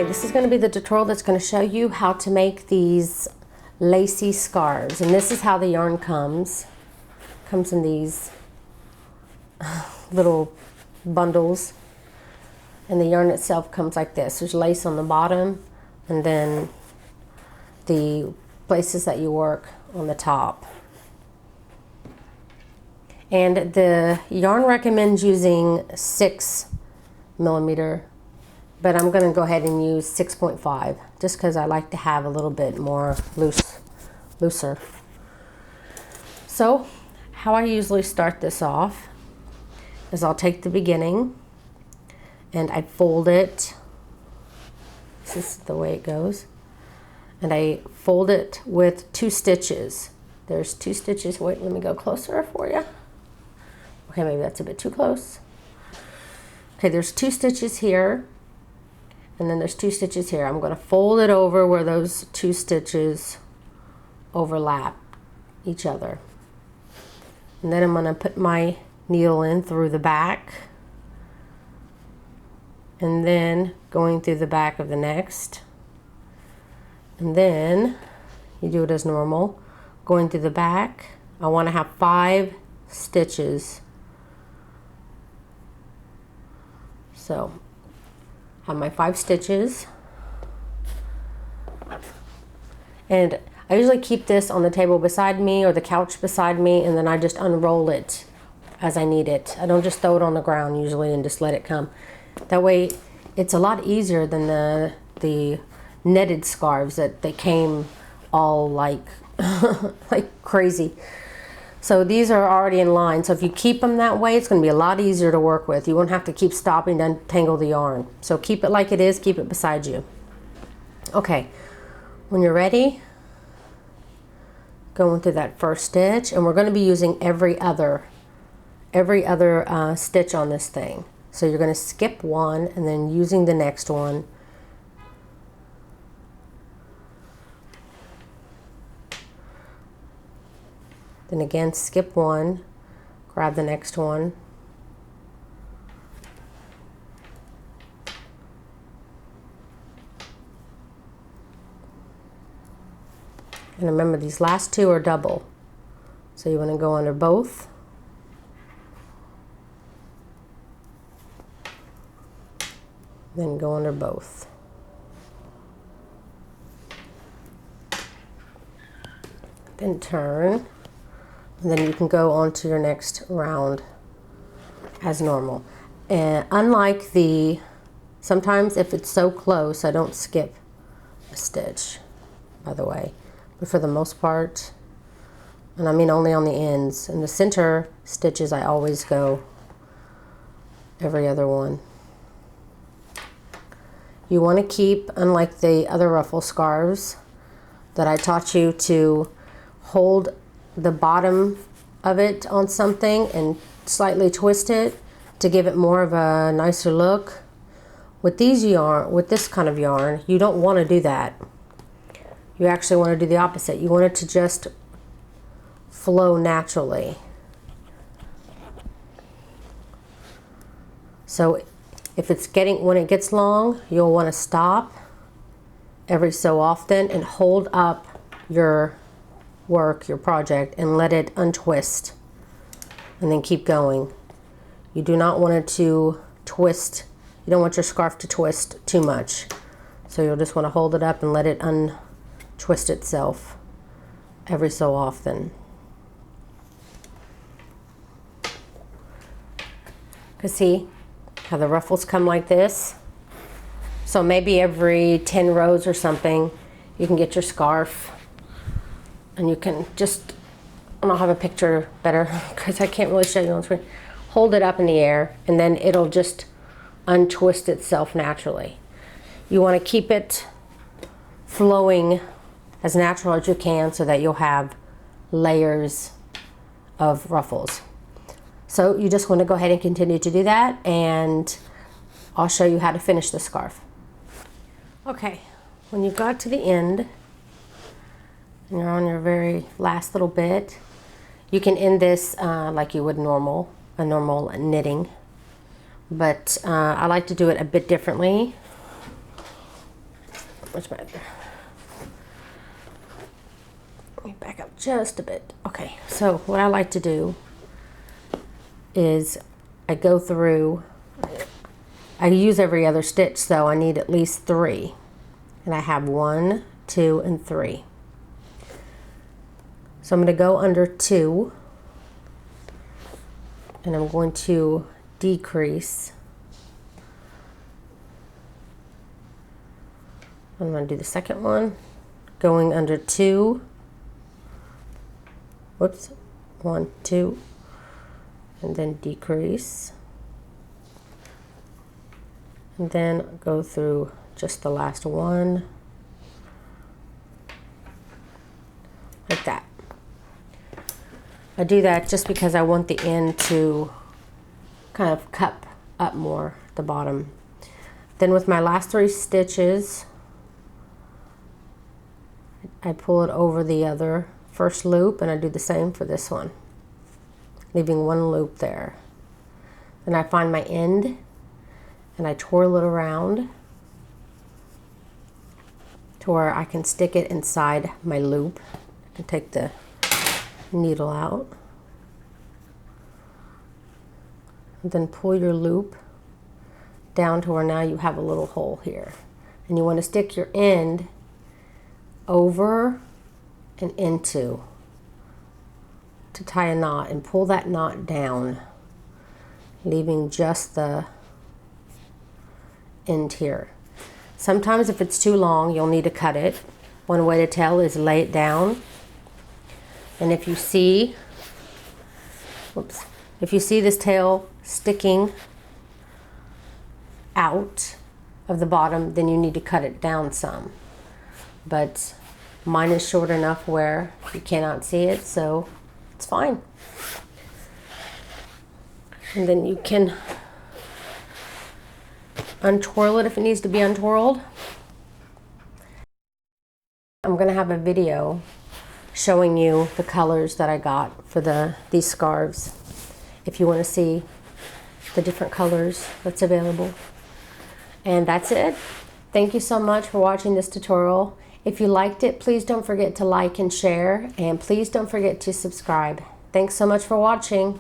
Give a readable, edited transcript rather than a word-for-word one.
Okay, this is going to be the tutorial that's going to show you how to make these lacy scarves. And this is how the yarn comes. Comes in these little bundles. And the yarn itself comes like this. There's lace on the bottom and then the places that you work on the top. And the yarn recommends using 6mm, but I'm going to go ahead and use 6.5 just because I like to have a little bit more looser. So how I usually start this off is I'll take the beginning and I fold it. This is the way it goes. And I fold it with 2 stitches. There's 2 stitches. Wait, let me go closer for you. Okay, maybe that's a bit too close. Okay, there's 2 stitches here. And then there's 2 stitches here. I'm going to fold it over where those 2 stitches overlap each other. And then I'm going to put my needle in through the back. And then going through the back of the next. And then you do it as normal. Going through the back, I want to have 5 stitches. So I have my 5 stitches. And I usually keep this on the table beside me or the couch beside me, and then I just unroll it as I need it. I don't just throw it on the ground usually and just let it come. That way it's a lot easier than the netted scarves that they came all like like crazy. So these are already in line. So if you keep them that way, it's going to be a lot easier to work with. You won't have to keep stopping to untangle the yarn. So keep it like it is, keep it beside you. Okay, when you're ready, go into that first stitch, and we're going to be using every other stitch on this thing. So you're going to skip one and then using the next one. Then again, skip one, grab the next one. And remember, these last 2 are double. So you want to go under both. Then go under both. Then turn. And then you can go on to your next round as normal. And unlike sometimes if it's so close, I don't skip a stitch, by the way. But for the most part, and I mean only on the ends, and the center stitches I always go every other one. You want to keep, unlike the other ruffle scarves that I taught you, to hold the bottom of it on something and slightly twist it to give it more of a nicer look. With this kind of yarn, you don't want to do that. You actually want to do the opposite. You want it to just flow naturally. So when it gets long, you'll want to stop every so often and hold up your work, your project, and let it untwist, and then keep going. You do not want it to twist. You don't want your scarf to twist too much. So you'll just want to hold it up and let it untwist itself every so often. Because see how the ruffles come like this? So maybe every 10 rows or something, you can get your scarf. And you can just, and I'll have a picture better because I can't really show you on screen. Hold it up in the air and then it'll just untwist itself naturally. You want to keep it flowing as natural as you can so that you'll have layers of ruffles. So you just want to go ahead and continue to do that, and I'll show you how to finish the scarf. Okay, when you've got to the end, and you're on your very last little bit, you can end this like you would a normal knitting, but I like to do it a bit differently. Much better. Let me back up just a bit. Okay, so what I like to do is I go through, I use every other stitch, so I need at least 3. And I have 1, 2, and 3. So I'm going to go under 2, and I'm going to decrease. I'm going to do the second one, going under 2, whoops, 1, 2, and then decrease, and then go through just the last one, like that. I do that just because I want the end to kind of cup up more the bottom. Then with my last 3 stitches, I pull it over the other first loop, and I do the same for this one, leaving 1 loop there. Then I find my end and I twirl it around to where I can stick it inside my loop. I can take the needle out and then pull your loop down to where now you have a little hole here, and you want to stick your end over and into to tie a knot, and pull that knot down, leaving just the end here. Sometimes if it's too long, you'll need to cut it. One way to tell is lay it down, and if you see, whoops, if you see this tail sticking out of the bottom, then you need to cut it down some. But mine is short enough where you cannot see it, so it's fine. And then you can untwirl it if it needs to be untwirled. I'm going to have a video showing you the colors that I got for these scarves, if you want to see the different colors that's available. And that's it. Thank you so much for watching this tutorial. If you liked it, please don't forget to like and share, and please don't forget to subscribe. Thanks so much for watching.